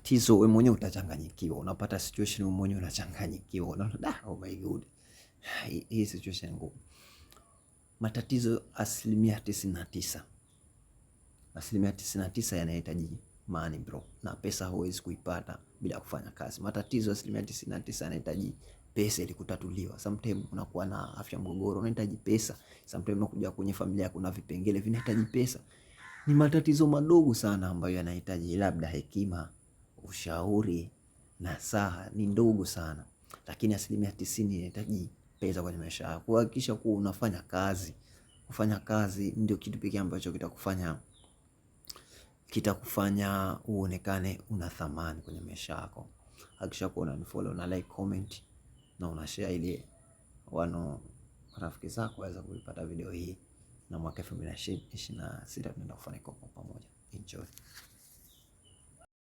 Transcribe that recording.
matatizo wewe mwenyewe utachanganyikiwa. Unapata situation wewe mwenyewe unachanganyikiwa. Unaona oh my god. Hii situation ngumu. Matatizo 99%. 99% yanahitaji money bro. Na pesa huwezi kuipata bila kufanya kazi. Matatizo 99% yanahitaji pesa ili kutatuliwa. Sometimes unakuwa na afya mgogoro, unahitaji pesa. Sometimes unakuja kwenye familia kuna vipengele vinahitaji pesa. Ni matatizo madogo sana ambayo yanahitaji labda hekima, ushauri, nasaha, ni ndogo sana. Lakini 90% inahitaji pesa kwenye maisha yako. Kuhakikisha kuwa unafanya kazi. Kufanya kazi ndio kitu pekee ambacho kitakufanya uonekane una thamani kwenye maisha yako. Hakikisha kuwa unanifollow, na like, comment na una share ili rafiki zako waweze kuipata video hii. Na mwaka 2026 tunaenda kufanikiwa kwa pamoja. Enjoy.